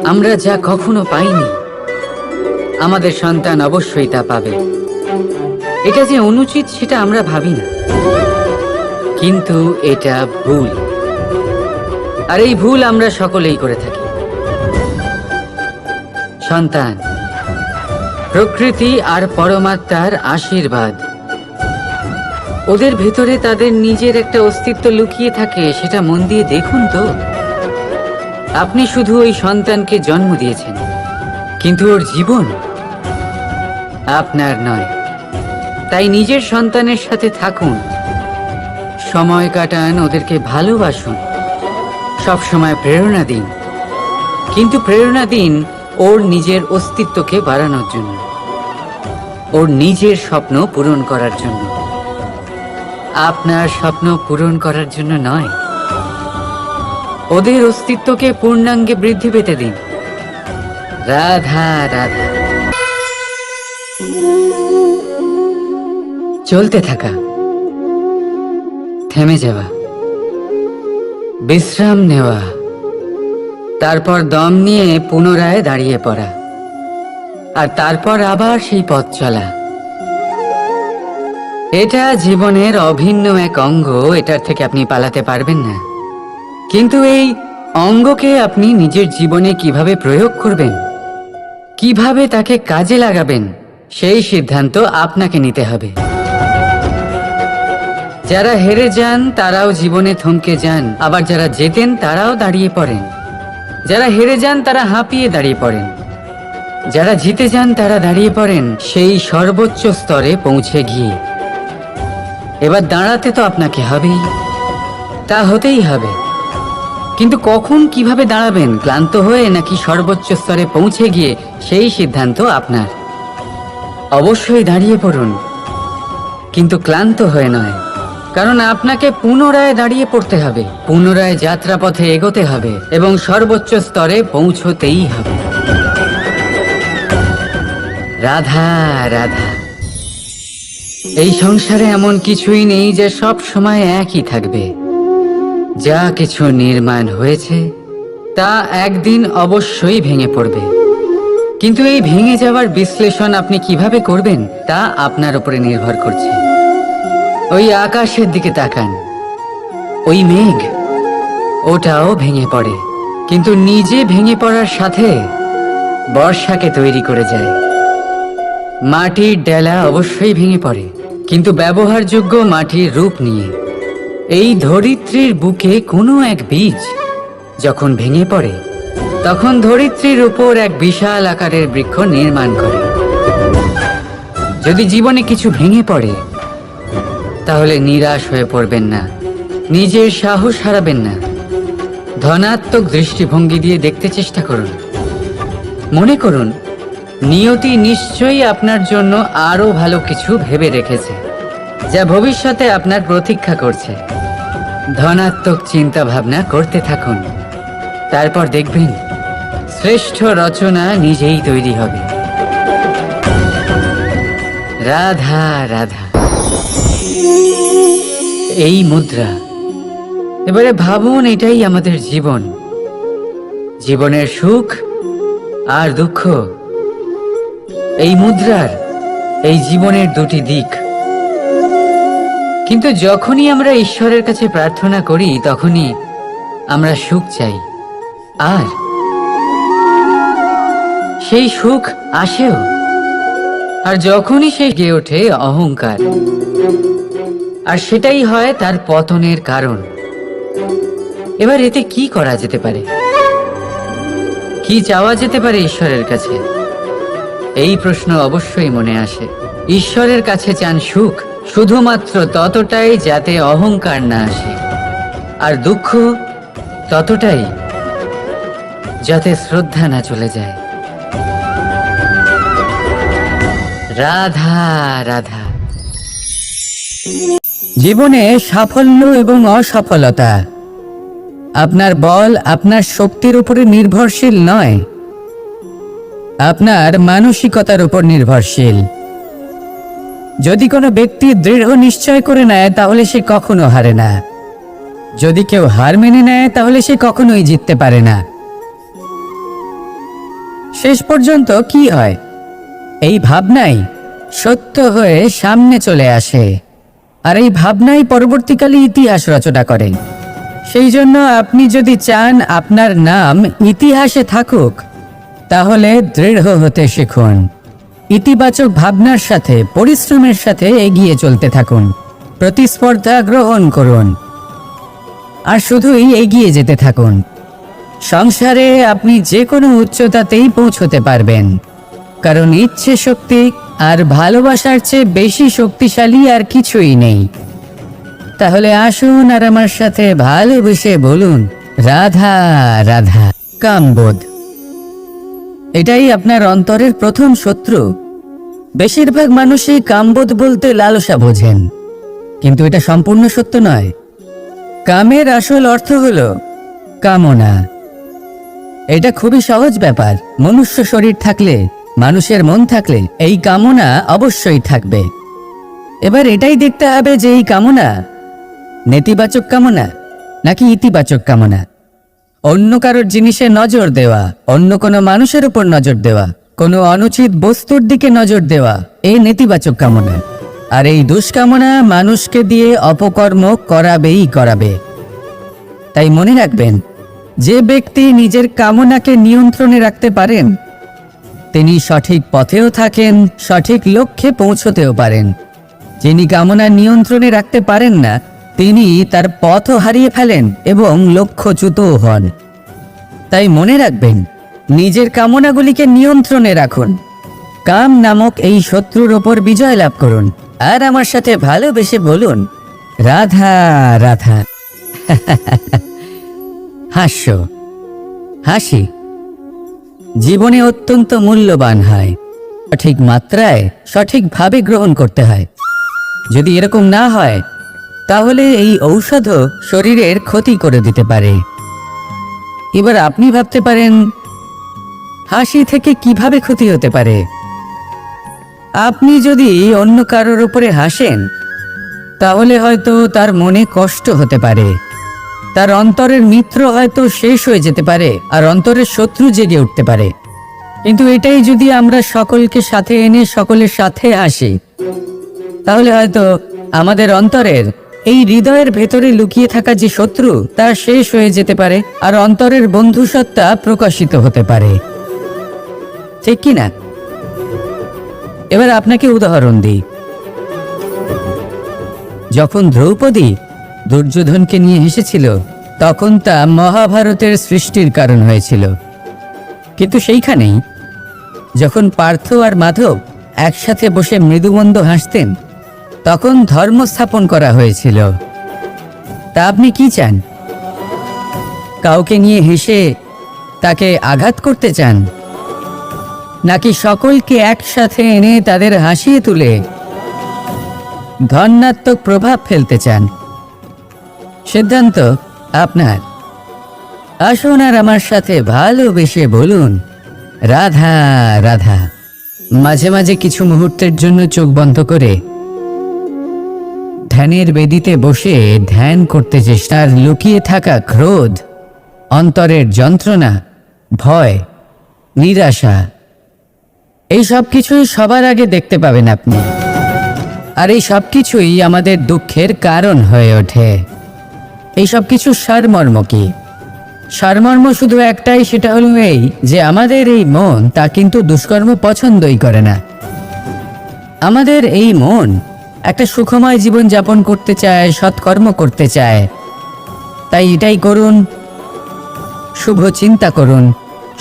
আমরা যা কখনো পাইনি আমাদের সন্তান অবশ্যই তা পাবে। এটা যে অনুচিত সেটা আমরা ভাবি না, কিন্তু এটা ভুল। আর এই ভুল আমরা সকলেই করে থাকি। সন্তান প্রকৃতি আর পরমাত্মার আশীর্বাদ। ওদের ভেতরে তাদের নিজের একটা অস্তিত্ব লুকিয়ে থাকে, সেটা মন দিয়ে দেখুন তো। আপনি শুধু ওই সন্তানকে জন্ম দিয়েছেন, কিন্তু ওর জীবন আপনার নয়। তাই নিজের সন্তানের সাথে থাকুন, সময় কাটান, ওদেরকে ভালোবাসুন, সব সময় প্রেরণা দিন। কিন্তু প্রেরণা দিন ওর নিজের অস্তিত্বকে বাড়ানোর জন্য, ওর নিজের স্বপ্ন পূরণ করার জন্য, আপনার স্বপ্ন পূরণ করার জন্য নয়। ওদের অস্তিত্বকে পূর্ণাঙ্গে বৃদ্ধি পেতে দিন। রাধা রাধা। চলতে থাকা, থেমে যাওয়া, বিশ্রাম নেওয়া, তারপর দম নিয়ে পুনরায় দাঁড়িয়ে পড়া, আর তারপর আবার সেই পথ চলা। এটা জীবনের অভিন্ন এক অঙ্গ, এটার থেকে আপনি পালাতে পারবেন না। কিন্তু এই অঙ্গকে আপনি নিজের জীবনে কিভাবে প্রয়োগ করবেন, কিভাবে তাকে কাজে লাগাবেন, সেই সিদ্ধান্ত আপনাকে নিতে হবে। যারা হেরে যান তারাও জীবনে থমকে যান, আবার যারা জেতেন তারাও দাঁড়িয়ে পড়েন। যারা হেরে যান তারা হাঁপিয়ে দাঁড়িয়ে পড়েন, যারা জিতে যান তারা দাঁড়িয়ে পড়েন সেই সর্বোচ্চ স্তরে পৌঁছে গিয়ে। এবার দাঁড়াতে তো আপনাকে হবেই, তা হতেই হবে। কিন্তু কখন কিভাবে দাঁড়াবেন, ক্লান্ত হয়ে নাকি সর্বোচ্চ স্তরে পৌঁছে গিয়ে, সেই সিদ্ধান্ত আপনার। অবশ্যই দাঁড়িয়ে পড়ুন, কিন্তু ক্লান্ত হয়ে নয়, কারণ আপনাকে পুনরায় দাঁড়িয়ে পড়তে হবে, পুনরায় যাত্রাপথে এগোতে হবে এবং সর্বোচ্চ স্তরে পৌঁছতেই হবে। রাধা রাধা। এই সংসারে এমন কিছুই নেই যে সব সময় একই থাকবে। যা কিছু নির্মাণ হয়েছে তা একদিন অবশ্যই ভেঙে পড়বে, কিন্তু এই ভেঙে যাওয়ার বিশ্লেষণ আপনি কিভাবে করবেন তা আপনার উপরে নির্ভর করছে। ওই আকাশের দিকে তাকান, ওই মেঘ, ওটাও ভেঙে পড়ে, কিন্তু নিজে ভেঙে পড়ার সাথে বর্ষাকে তৈরি করে যায়। মাটির ডেলা অবশ্যই ভেঙে পড়ে, কিন্তু ব্যবহারযোগ্য মাটির রূপ নিয়ে। এই ধরিত্রীর বুকে কোনো এক বীজ যখন ভেঙে পড়ে, তখন ধরিত্রীর উপর এক বিশাল আকারের বৃক্ষ নির্মাণ করে। যদি জীবনে কিছু ভেঙে পড়ে, তাহলে নিরাশ হয়ে পড়বেন না, নিজের সাহস হারাবেন না। ধনাত্মক দৃষ্টিভঙ্গি দিয়ে দেখতে চেষ্টা করুন। মনে করুন নিয়তি নিশ্চয়ই আপনার জন্য আরো ভালো কিছু ভেবে রেখেছে, যা ভবিষ্যতে আপনার প্রতীক্ষা করছে। ধনাত্মক চিন্তা ভাবনা করতে থাকুন, তারপর দেখবেন শ্রেষ্ঠ রচনা নিজেই তৈরি হবে। রাধা রাধা। এই মুদ্রা, এবারে ভাবুন এটাই আমাদের জীবন, জীবনের সুখ আর দুঃখ। এই মুদ্রার, এই জীবনের দুটি দিক। কিন্তু যখনই আমরা ঈশ্বরের কাছে প্রার্থনা করি, তখনই আমরা সুখ চাই, আর সেই সুখ আসেও। আর যখনই সে গেয়ে ওঠে অহংকার, আর সেটাই হয় তার পতনের কারণ। এবার এতে কি করা যেতে পারে, কি চাওয়া যেতে পারে ঈশ্বরের কাছে? এই প্রশ্ন অবশ্যই মনে আসে। ঈশ্বরের কাছে চান সুখ, শুধুমাত্র ততটাই যাতে অহংকার না আসে, আর দুঃখ ততটাই যাতে শ্রদ্ধা না চলে যায়। রাধা রাধা। জীবনে সাফল্য এবং অসফলতা আপনার বল, আপনার শক্তির উপরে নির্ভরশীল নয়, আপনার মানসিকতার উপর নির্ভরশীল। যদি কোনো ব্যক্তি দৃঢ় নিশ্চয় করে নেয়, তাহলে সে কখনো হারে না। যদি কেউ হার মেনে নেয়, তাহলে সে কখনোই জিততে পারে না। শেষ পর্যন্ত কি হয়? এই ভাবনাই সত্য হয়ে সামনে চলে আসে, আর এই ভাবনাই পরবর্তীকালে ইতিহাস রচনা করে। সেই জন্য আপনি যদি চান আপনার নাম ইতিহাসে থাকুক, তাহলে দৃঢ় হতে শিখুন। ইতিবাচক ভাবনার সাথে পরিশ্রমের সাথে এগিয়ে চলতে থাকুন, প্রতিস্পর্ধা গ্রহণ করুন, আর শুধুই এগিয়ে যেতে থাকুন। সংসারে আপনি যে কোনো উচ্চতাতেই পৌঁছতে পারবেন, কারণ ইচ্ছে শক্তি আর ভালোবাসার চেয়ে বেশি শক্তিশালী আর কিছুই নেই। তাহলে আসুন আর আমার সাথে ভালোবেসে বলুন, রাধা রাধা। কামবোধ, এটাই আপনার অন্তরের প্রথম শত্রু। বেশিরভাগ মানুষই কামবোধ বলতে লালসা বোঝেন, কিন্তু এটা সম্পূর্ণ সত্য নয়। কামের আসল অর্থ হলো কামনা। এটা খুবই সহজ ব্যাপার। মনুষ্য শরীর থাকলে, মানুষের মন থাকলে এই কামনা অবশ্যই থাকবে। এবার এটাই দেখতে হবে যে এই কামনা নেতিবাচক কামনা নাকি ইতিবাচক কামনা। অন্য কারোর জিনিসে নজর দেওয়া, অন্য কোনো মানুষের উপর নজর দেওয়া, কোনো অনুচিত বস্তুর দিকে নজর দেওয়া, এই নেতিবাচক কামনা। আর এই দুষ্কামনা মানুষকে দিয়ে অপকর্ম করাবেই করাবে। তাই মনে রাখবেন, যে ব্যক্তি নিজের কামনাকে নিয়ন্ত্রণে রাখতে পারেন, তিনি সঠিক পথেও থাকেন, সঠিক লক্ষ্যে পৌঁছতেও পারেন। যিনি কামনা নিয়ন্ত্রণে রাখতে পারেন না, তিনি তার পথও হারিয়ে ফেলেন এবং লক্ষ্যচ্যুতও হন। তাই মনে রাখবেন, নিজের কামনাগুলিকে নিয়ন্ত্রণে রাখুন। কাম নামক এই শত্রুর ওপর বিজয় লাভ করুন, আর আমার সাথে ভালোবেসে বলুন, রাধা রাধা। হাস্য, হাসি জীবনে অত্যন্ত মূল্যবান হয়। সঠিক মাত্রায় সঠিকভাবে গ্রহণ করতে হয়। যদি এরকম না হয়, তাহলে এই ঔষধও শরীরের ক্ষতি করে দিতে পারে। এবার আপনি ভাবতে পারেন, হাসি থেকে কিভাবে ক্ষতি হতে পারে? আপনি যদি অন্য কারোর উপরে হাসেন, তাহলে হয়তো তার মনে কষ্ট হতে পারে, তার অন্তরের মিত্র হয়তো শেষ হয়ে যেতে পারে, আর অন্তরের শত্রু জেগে উঠতে পারে। কিন্তু এটাই যদি আমরা সকলকে সাথে এনে সকলের সাথে আসি, তাহলে হয়তো আমাদের অন্তরের এই হৃদয়ের ভেতরে লুকিয়ে থাকা যে শত্রু, তা শেষ হয়ে যেতে পারে, আর অন্তরের বন্ধুসত্তা প্রকাশিত হতে পারে। ঠিক কি না? এবার আপনাকে উদাহরণ দিই। যখন দ্রৌপদী দুর্যোধনকে নিয়ে হেসেছিল, তখন তা মহাভারতের সৃষ্টির কারণ হয়েছিল। কিন্তু সেইখানেই যখন পার্থ আর মাধব একসাথে বসে মৃদুমন্দ হাসতেন, তখন ধর্ম স্থাপন করা হয়েছিল। তা আপনি কি চান? কাউকে নিয়ে হেসে তাকে আঘাত করতে চান, নাকি সকলকে একসাথে এনে তাদের হাসিয়ে তুলে ধনাত্মক প্রভাব ফেলতে চান? সিদ্ধান্ত আপনার। আসুন আর আমার সাথে ভালোবেসে বলুন, রাধা রাধা। মাঝে মাঝে কিছু মুহূর্তের জন্য চোখ বন্ধ করে ধ্যানের বেদিতে বসে ধ্যান করতে চেষ্টার লুকিয়ে থাকা ক্রোধ, অন্তরের যন্ত্রণা, ভয়, নিরাশা, এই সব কিছুই সবার আগে দেখতে পাবেন আপনি। আর এই সব কিছুই আমাদের দুঃখের কারণ হয়ে ওঠে। এই সব কিছু সারমর্ম কি? সারমর্ম শুধু একটাই, সেটা হলো এই যে আমাদের এই মন তা কিন্তু দুষ্কর্ম পছন্দই করে না। আমাদের এই মন একটা সুখময় জীবন যাপন করতে চায়, সৎকর্ম করতে চায়। তাই এটাই করুন, শুভ চিন্তা করুন,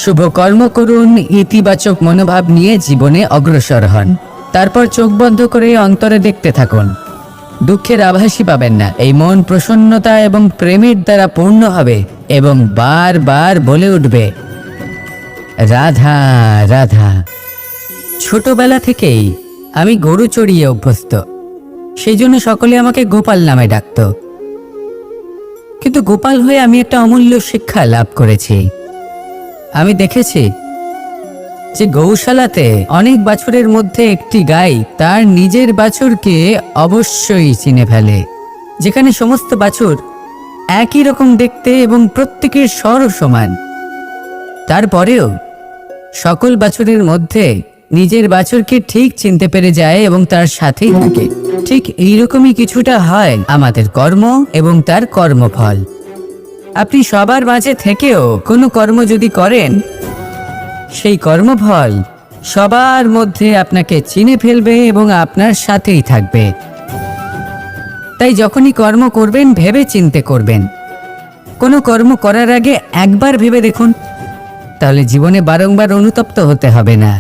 শুভ কর্ম করুন, ইতিবাচক মনোভাব নিয়ে জীবনে অগ্রসর হন। তারপর চোখ বন্ধ করে অন্তরে দেখতে থাকুন। দুঃখের আভাসই পাবেন না। এই মন প্রসন্নতা এবং প্রেমের দ্বারা পূর্ণ হবে এবং বারবার বলে উঠবে, রাধা রাধা। ছোটবেলা থেকেই আমি গরু চড়িয়ে অভ্যস্ত, সেই জন্য সকলে আমাকে গোপাল নামে ডাকত। কিন্তু গোপাল হয়ে আমি একটা অমূল্য শিক্ষা লাভ করেছি। আমি দেখেছি যে গৌশালাতে অনেক বাছুরের মধ্যে একটি গাই তার নিজের বাছুরকে অবশ্যই চিনে ফেলে। যেখানে সমস্ত বাছুর একই রকম দেখতে এবং প্রত্যেকের স্বরও সমান, তারপরেও সকল বাছুরের মধ্যে নিজের বাছুরকে ঠিক চিনতে পেরে যায় এবং তার সাথেই থাকে। ঠিক এইরকমই কিছুটা হয় আমাদের কর্ম এবং তার কর্মফল। আপনি সবার মাঝে থেকেও কোনো কর্ম যদি করেন, সেই কর্মফল সবার মধ্যে আপনাকে চিনে ফেলবে এবং আপনার সাথেই থাকবে। তাই যখনই কর্ম করবেন ভেবে চিন্তে করবেন। কোনো কর্ম করার আগে একবার ভেবে দেখুন, তাহলে জীবনে বারংবার অনুতপ্ত হতে হবে না।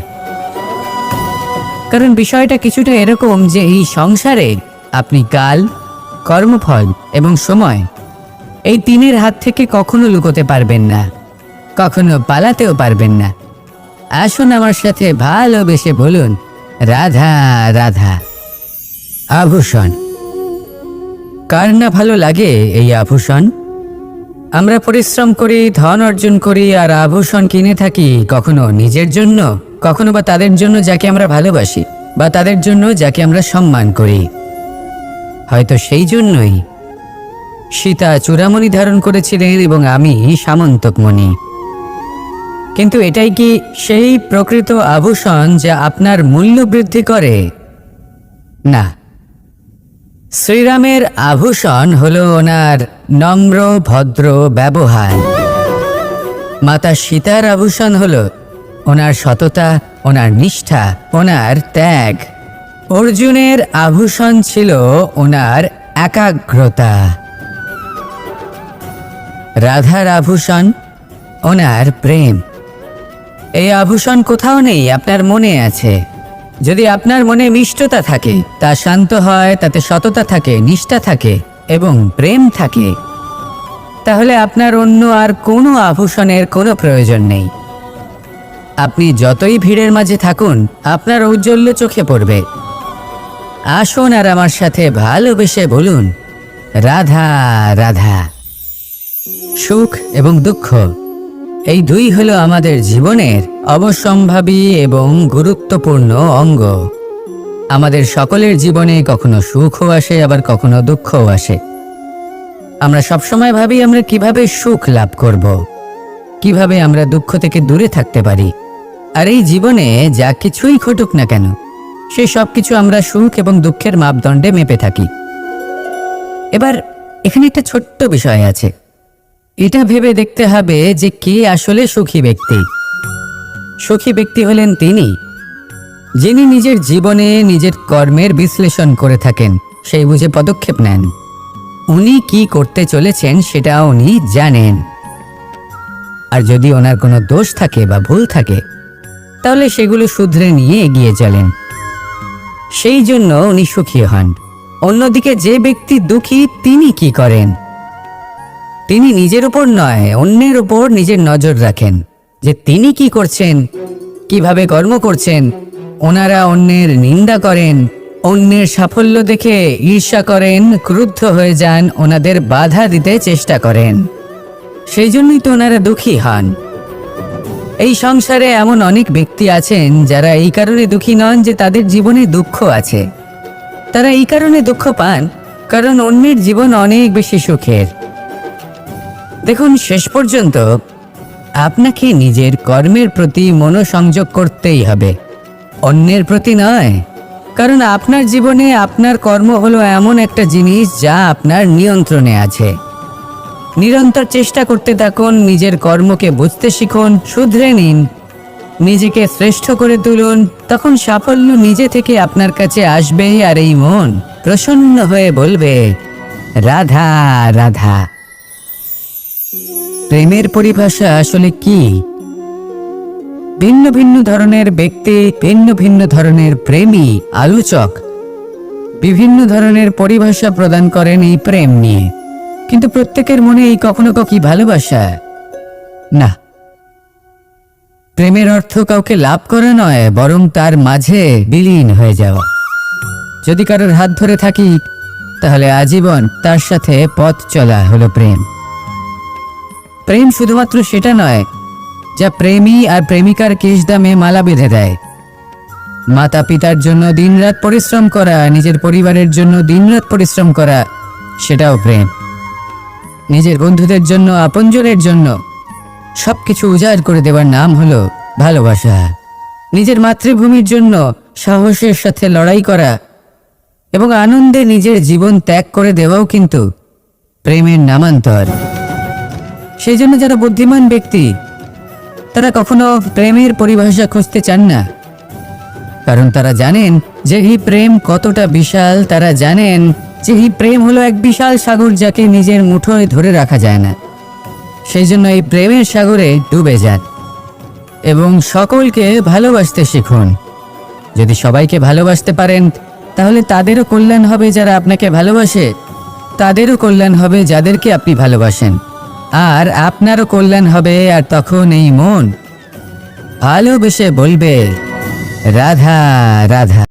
কারণ বিষয়টা কিছুটা এরকম যে এই সংসারে আপনি কাল, কর্মফল এবং সময়, এই তিনের হাত থেকে কখনো লুকোতে পারবেন না, কখনো পালাতেও পারবেন না। আসুন আমার সাথে ভালোবেসে বলুন, রাধা রাধা। আভূষণ। কার না ভালো লাগে এই আভূষণ? আমরা পরিশ্রম করি, ধন অর্জন করি আর আভূষণ কিনে থাকি, কখনো নিজের জন্য, কখনো বা তাদের জন্য যাকে আমরা ভালোবাসি, বা তাদের জন্য যাকে আমরা সম্মান করি। হয়তো সেই জন্যই সীতা চূড়ামণি ধারণ করেছিলেন এবং আমি সামন্তকমণি। কিন্তু এটাই কি সেই প্রকৃত আভূষণ যা আপনার মূল্য বৃদ্ধি করে? না। শ্রীরামের আভূষণ হলো ওনার নম্র ভদ্র ব্যবহার। মাতা সীতার আভূষণ হলো ওনার সততা, ওনার নিষ্ঠা, ওনার ত্যাগ। অর্জুনের আভূষণ ছিল ওনার একাগ্রতা। রাধার আভূষণ ওনার প্রেম। এই আভূষণ কোথাও নেই, আপনার মনে আছে। যদি আপনার মনে মিষ্টতা থাকে, তা শান্ত হয়, তাতে সততা থাকে, নিষ্ঠা থাকে এবং প্রেম থাকে, তাহলে আপনার অন্য আর কোনো আভূষণের কোনো প্রয়োজন নেই। আপনি যতই ভিড়ের মাঝে থাকুন, আপনার ঔজ্জ্বল্য চোখে পড়বে। আসুন আর আমার সাথে ভালোবেসে বলুন, রাধা রাধা। সুখ এবং দুঃখ, এই দুই হলো আমাদের জীবনের অবশ্যম্ভাবী এবং গুরুত্বপূর্ণ অঙ্গ। আমাদের সকলের জীবনে কখনো সুখও আসে, আবার কখনো দুঃখও আসে। আমরা সবসময় ভাবি আমরা কিভাবে সুখ লাভ করব, কিভাবে আমরা দুঃখ থেকে দূরে থাকতে পারি। আর এই জীবনে যা কিছুই ঘটুক না কেন, সেই সব কিছু আমরা সুখ এবং দুঃখের মাপদণ্ডে মেপে থাকি। এবার এখানে একটা ছোট্ট বিষয় আছে। এটা ভেবে দেখতে হবে যে কে আসলে সুখী ব্যক্তি। সুখী ব্যক্তি হলেন তিনি, যিনি নিজের জীবনে নিজের কর্মের বিশ্লেষণ করে থাকেন, সেই বুঝে পদক্ষেপ নেন। উনি কি করতে চলেছেন সেটা উনি জানেন। আর যদি ওনার কোনো দোষ থাকে বা ভুল থাকে, তাহলে সেগুলো শুধরে নিয়ে এগিয়ে চলেন। সেই জন্য উনি সুখী হন। অন্যদিকে যে ব্যক্তি দুঃখী, তিনি কি করেন? তিনি নিজের উপর নয়, অন্যের উপর নিজের নজর রাখেন, যে তিনি কি করছেন, কিভাবে কর্ম করছেন। ওনারা অন্যের নিন্দা করেন, অন্যের সাফল্য দেখে ঈর্ষা করেন, ক্রুদ্ধ হয়ে যান, ওনাদের বাধা দিতে চেষ্টা করেন। সেই জন্যই তো ওনারা দুঃখী হন। এই সংসারে এমন অনেক ব্যক্তি আছেন যারা এই কারণে দুঃখী নন যে তাদের জীবনে দুঃখ আছে। তারা এই কারণে দুঃখ পান কারণ অন্যের জীবন অনেক বেশি সুখের। দেখুন, শেষ পর্যন্ত আপনাকে নিজের কর্মের প্রতি মনোসংযোগ করতেই হবে, অন্যের প্রতি নয়। কারণ আপনার জীবনে আপনার কর্ম হলো এমন একটা জিনিস যা আপনার নিয়ন্ত্রণে আছে। নিরন্তর চেষ্টা করতে থাকুন, নিজের কর্মকে বুঝতে শিখুন, শুধরে নিন, নিজেকে শ্রেষ্ঠ করে তুলুন। তখন সাফল্য নিজে থেকে আপনার কাছে আসবে, আর এই মন প্রসন্ন হয়ে বলবে, রাধা রাধা। প্রেমের পরিভাষা আসলে কি? ভিন্ন ভিন্ন ধরনের ব্যক্তি, ভিন্ন ভিন্ন ধরনের প্রেমী আলোচক বিভিন্ন ধরনের পরিভাষা প্রদান করেন এই প্রেম নিয়ে। কিন্তু প্রত্যেকের মনে এই কখনো কি ভালোবাসা? না। প্রেমের অর্থ কাউকে লাভ করা নয়, বরং তার মাঝে বিলীন হয়ে যাওয়া। যদি কারোর হাত ধরে থাকি, তাহলে আজীবন তার সাথে পথ চলা হলো প্রেম। প্রেম শুধুমাত্র সেটা নয় যা প্রেমী আর প্রেমিকার কেশদামে মালা বেঁধে দেয়। মাতা পিতার জন্য দিনরাত পরিশ্রম করা, নিজের পরিবারের জন্য দিনরাত পরিশ্রম করা, সেটাও প্রেম। নিজের বন্ধুদের জন্য, আপনজনের জন্য সবকিছু উজাড় করে দেওয়ার নাম হলো ভালোবাসা, নিজের মাতৃভূমির জন্য সাহসের সাথে লড়াই করা এবং আনন্দে নিজের জীবন ত্যাগ করে দেওয়াও কিন্তু প্রেমের নামান্তর। সেই জন্য যারা বুদ্ধিমান ব্যক্তি তারা কখনো প্রেমের পরিভাষা খুঁজতে চান না, কারণ তারা জানেন যে এই প্রেম কতটা বিশাল। তারা জানেন যে এই প্রেম হলো এক বিশাল সাগর যাকে নিজের মুঠোয় ধরে রাখা যায় না। সেই জন্য এই প্রেমের সাগরে ডুবে যান এবং সকলকে ভালোবাসতে শিখুন। যদি সবাইকে ভালোবাসতে পারেন তাহলে তাদেরও কল্যাণ হবে যারা আপনাকে ভালোবাসে, তাদেরও কল্যাণ হবে যাদেরকে আপনি ভালোবাসেন, আর আপনারও কল্যাণ হবে। আর তখন এই মন ভালোবেসে বলবে রাধা রাধা।